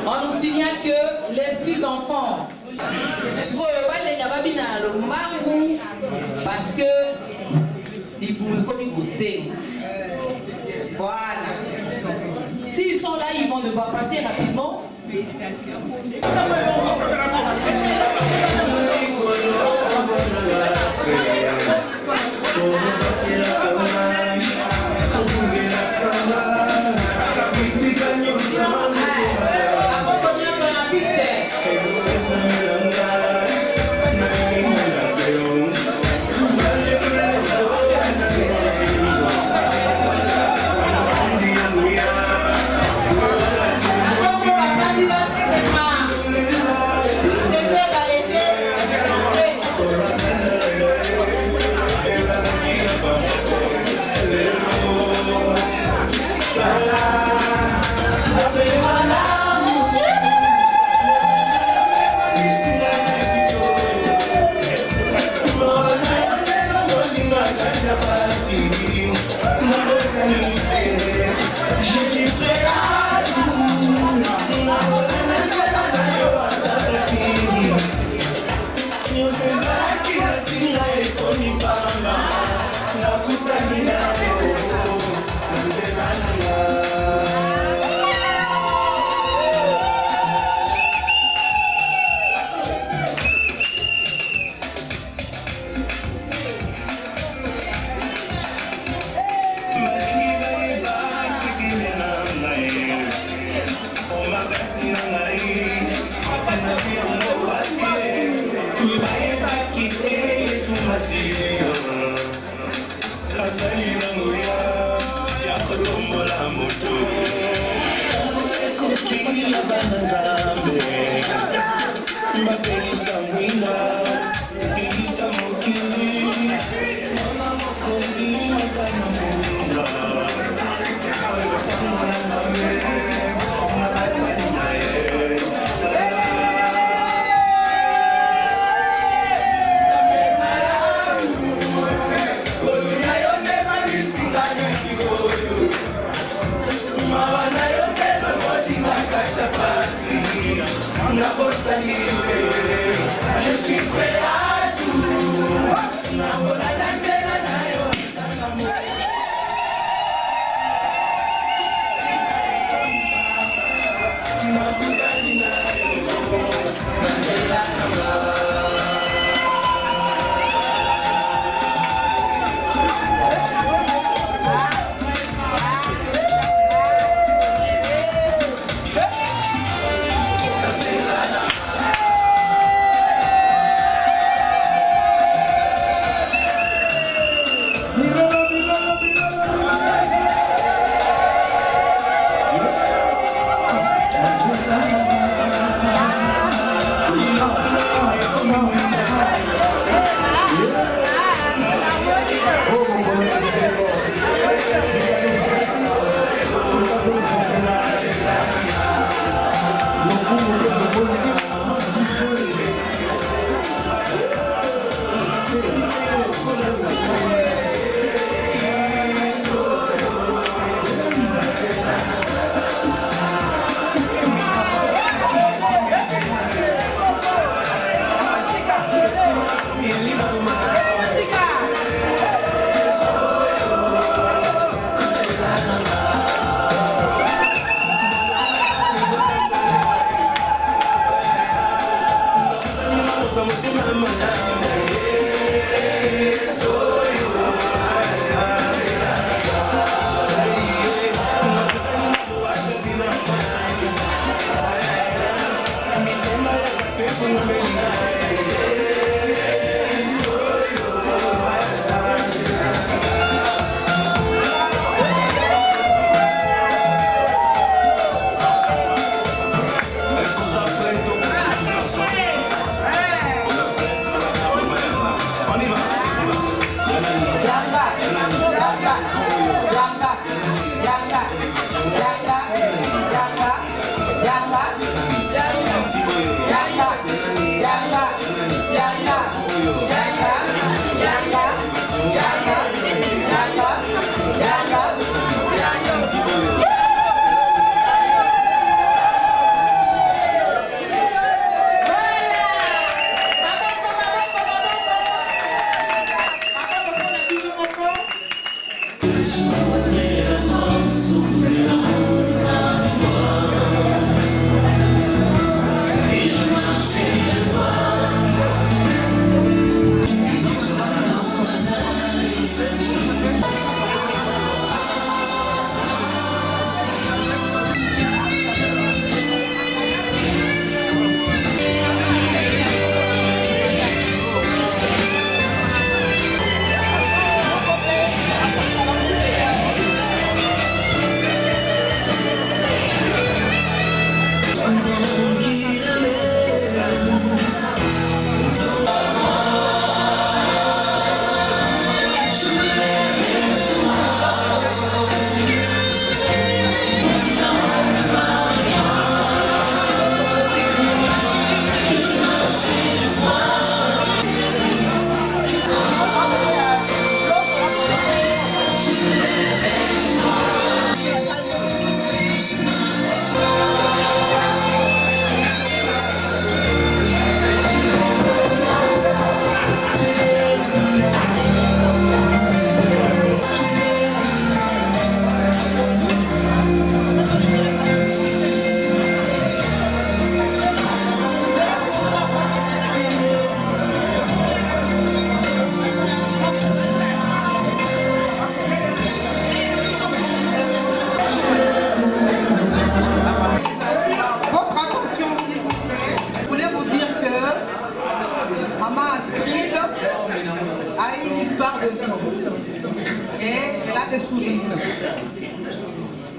On nous signale que les petits-enfants, parce que voilà. S'ils sont là, ils vont devoir passer rapidement. Je suis prêt à tout.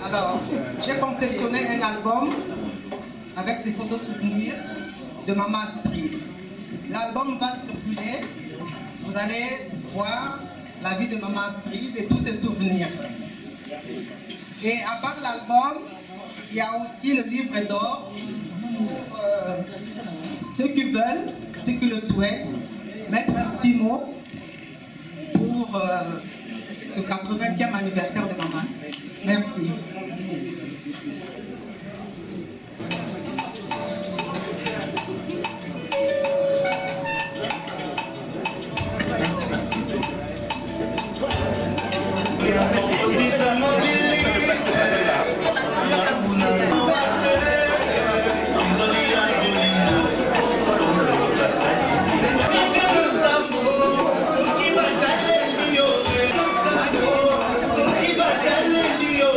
Alors, j'ai confectionné un album avec des photos souvenirs de Maman Astrid. L'album va circuler, vous allez voir la vie de Maman Astrid et tous ses souvenirs. Et à part l'album, il y a aussi le livre d'or pour ceux qui veulent, ceux qui le souhaitent, mettre un petit mot pour ce 80e anniversaire de Maman Astrid. Merci. Yo,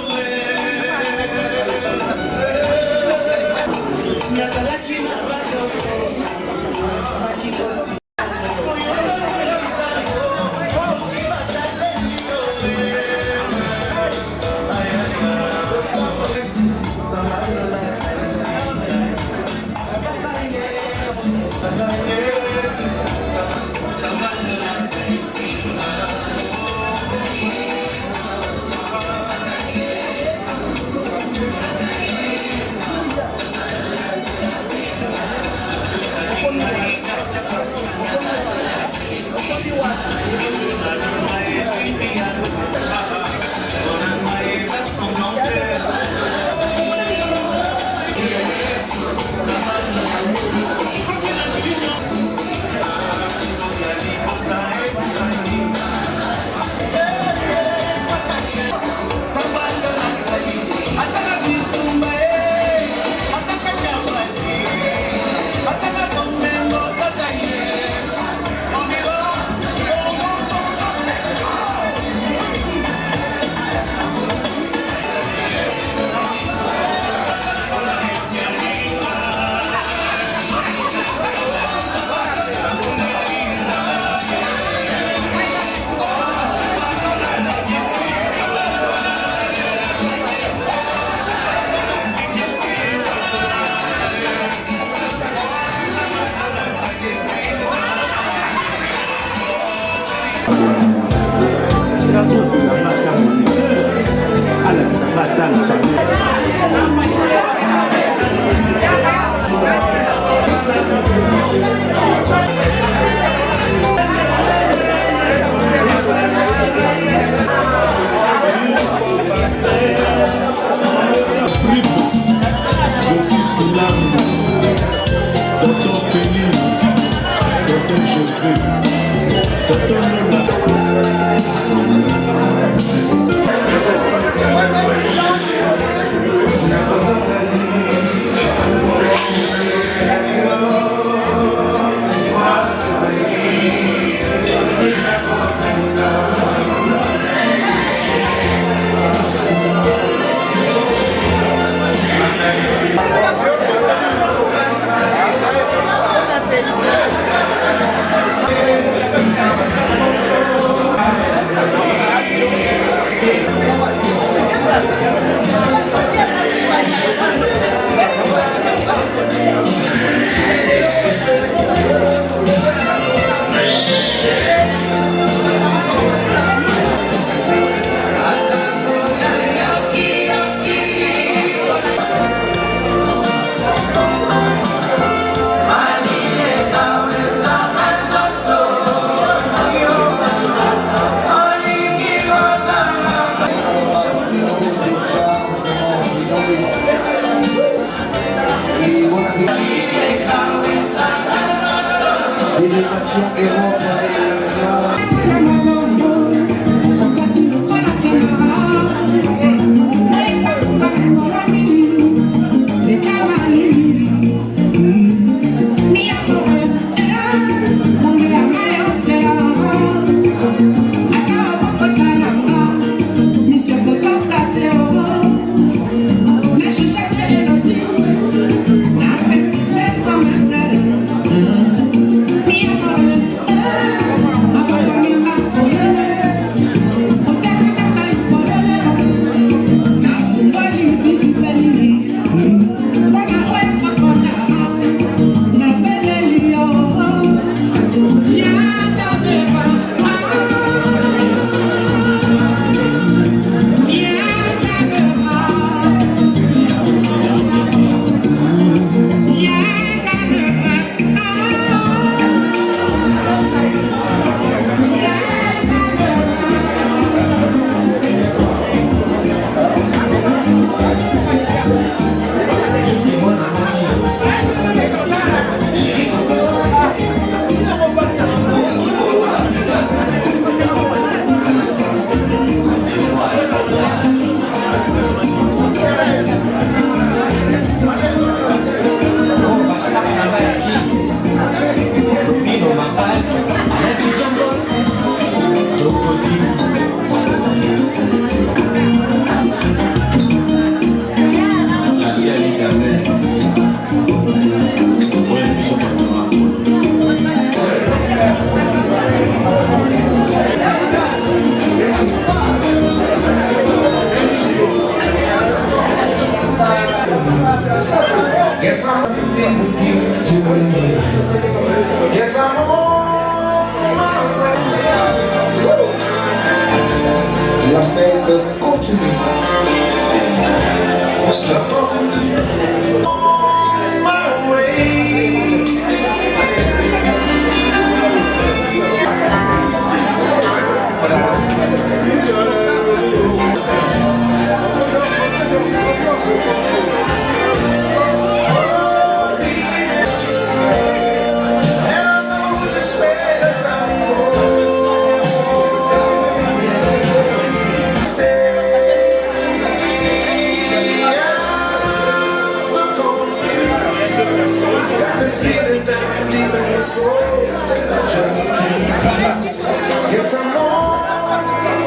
Guess I'm on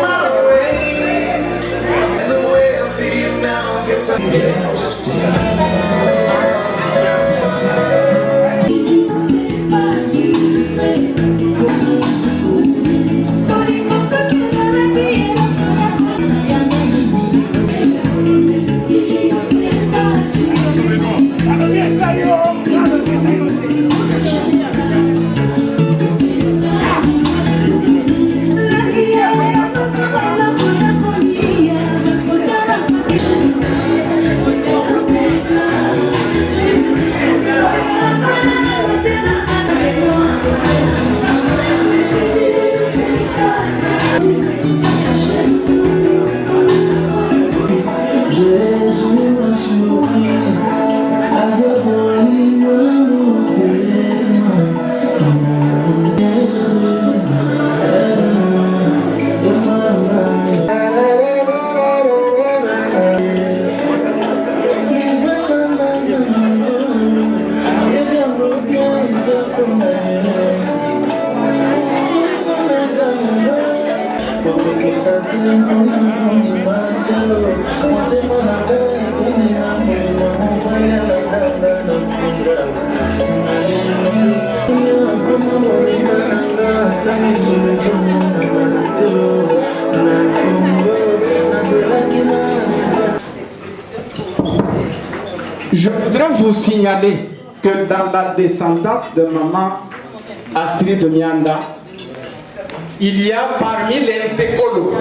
my way, and the way I'm being now, guess I'm just Je voudrais vous signaler que dans la descendance de maman Astrid Mianda, il y a parmi les Ntekolo.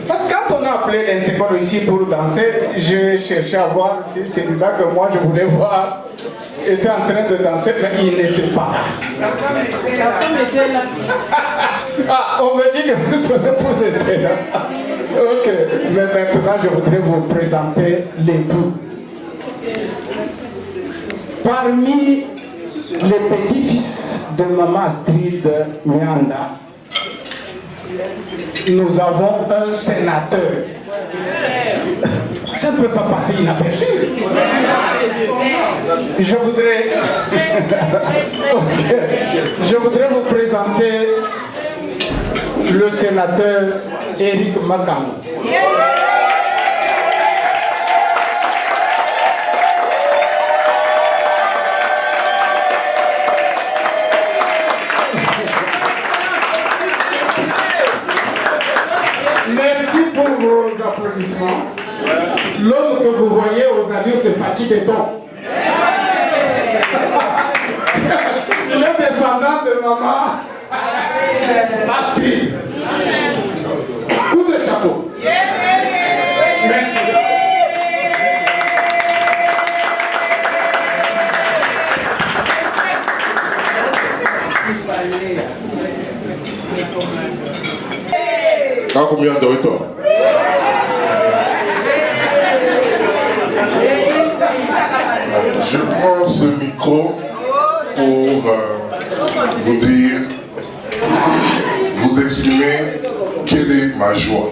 Parce que quand on a appelé les Ntekolo ici pour danser, je cherchais à voir si celui-là que moi je voulais voir était en train de danser, mais il n'était pas là. Ah, on me dit que son épouse était là. Ok, mais maintenant je voudrais vous présenter l'époux. Parmi les petits-fils de maman Astrid Mianda, nous avons un sénateur. Ça ne peut pas passer inaperçu. Je voudrais vous présenter le sénateur Éric Makambo. Merci pour vos applaudissements. L'homme que vous voyez aux allures de Fatih Béton. Il est descendant de maman Astrid. Coup de chapeau. Merci. Combien de temps? Je prends ce micro pour vous dire, vous exprimer quelle est ma joie.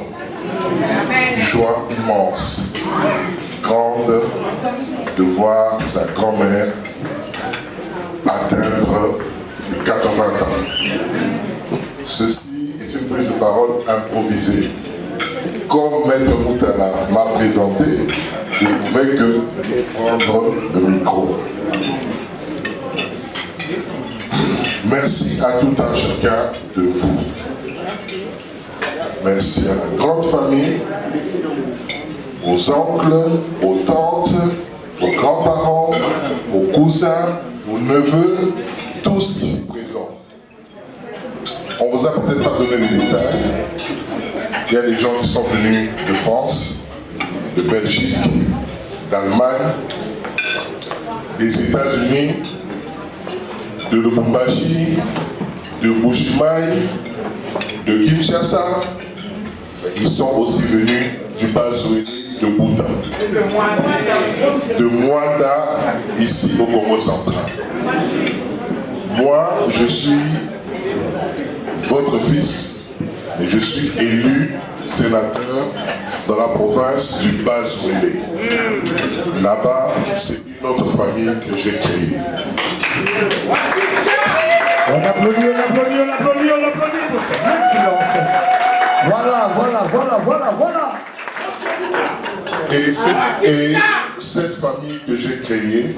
Une joie immense, grande, de voir sa grand-mère atteindre les 80 ans. Ceci est une prise de parole improvisée. Comme Maître Moutala m'a présenté, je ne pouvais que prendre le micro. Merci à tout un chacun de vous. Merci à la grande famille, aux oncles, aux tantes, aux grands-parents, aux cousins, aux neveux, tous ici présents. On ne vous a peut-être pas donné les détails. Il y a des gens qui sont venus de France, de Belgique, d'Allemagne, des États-Unis, de Lubumbashi, de Bujimaï, de Kinshasa. Ils sont aussi venus du Bazoué de Bouddha. de Mwanda, ici au Congo central. Moi, je suis votre fils et je suis élu sénateur dans la province du Bas-Ouélé. Là-bas, c'est une autre famille que j'ai créée. On applaudit pour son excellence. Voilà. Et cette famille que j'ai créée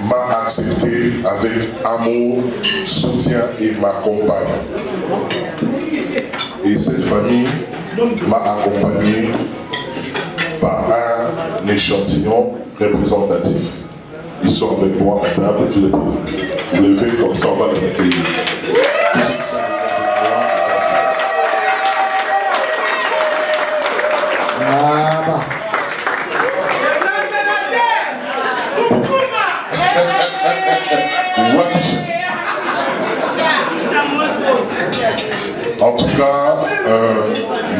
m'a accepté avec amour, soutien et m'accompagne. Et cette famille m'a accompagné par un échantillon représentatif. Ils sont avec moi à table, je les peux lever comme ça, on va les accueillir. En tout cas,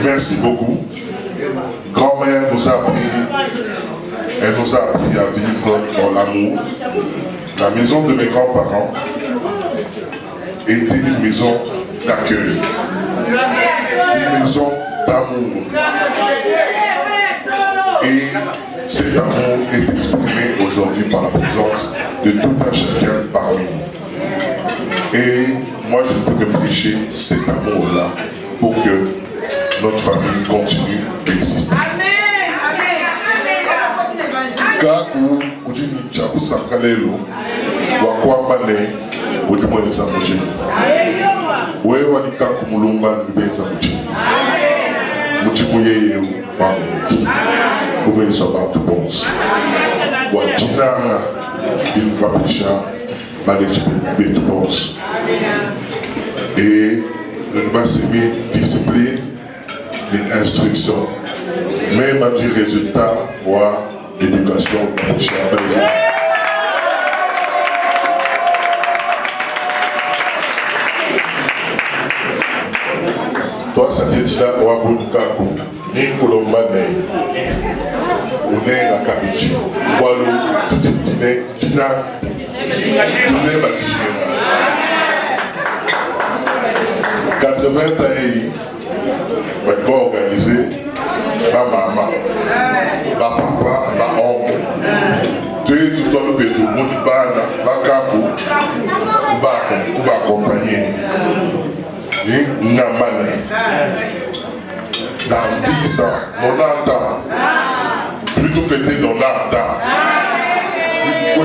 merci beaucoup. Grand-mère nous a appris, elle nous a appris à vivre dans l'amour. La maison de mes grands-parents était une maison d'accueil, une maison d'amour. Et cet amour est exprimé aujourd'hui par la présence de tout un chacun parmi nous. Et moi, je ne peux que prêcher cet amour-là pour que notre famille continue d'exister. Kaku ujini chaku sankalelo wakwa mane ujimo yeza mujini. Wewe ni kaku mulumba nibeza mujini. Mujimu yeye wamuneki. Kumeza abantu bonse. Wajinanga ilipapesha badejibe betu bonse. Et nous devons s'aimer discipline et instruction. Même à dire résultat, voir l'éducation des chers. Toi, ça dit déjà, Wabukaku, Nikolomane, One la Kabiji, Walou, tout est dîné, Dina, Dîné Bakishira. 80 ans, on va organiser ma maman, ma papa, ma oncle. Tout le pétou, mon bana, ma capou, on va accompagner. Dans 10 ans, 90 ans, plutôt fêter 90 ans.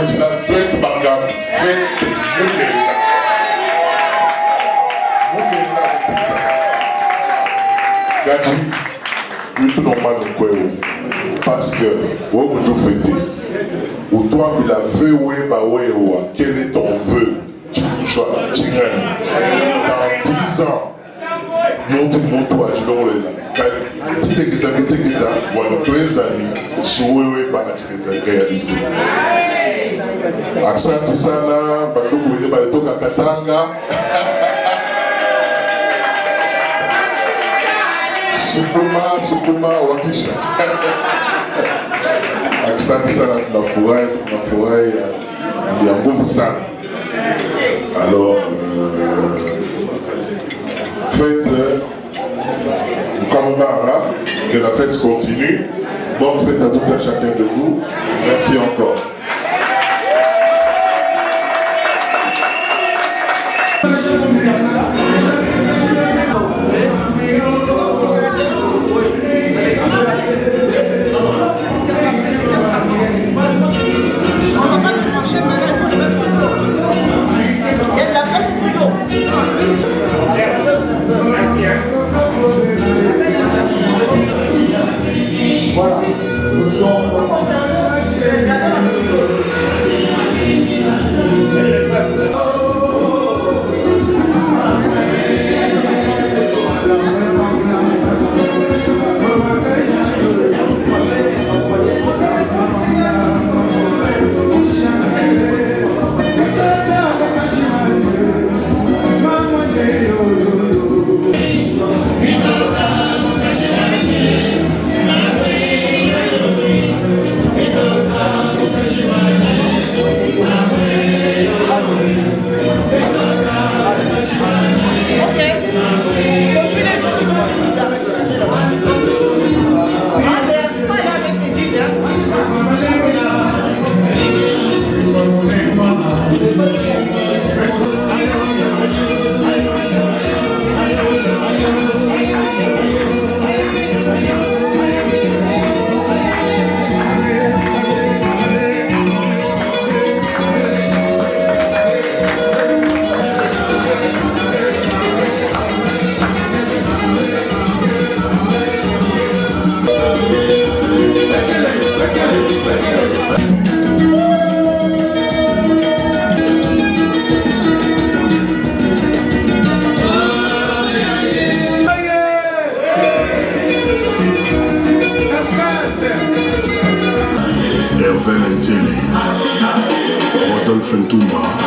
C'est la traite bagarre, fête, Gadi, plutôt normal parce que vous pouvez fêter. Ou toi, il a fait quel est ton vœu? Dans 10 ans, nous toi, je l'ai réalisé. Asante sana, bandugu wengine balitoka Katanga. Sukuma wakisha. Asante sana, tunafurahi ya nguvu sana. Alors, faites que la fête continue. Bonne fête à tout un chacun de vous. Merci encore. Voilà, nous sommes Revel Nzeli, Rodolphe Ntouma,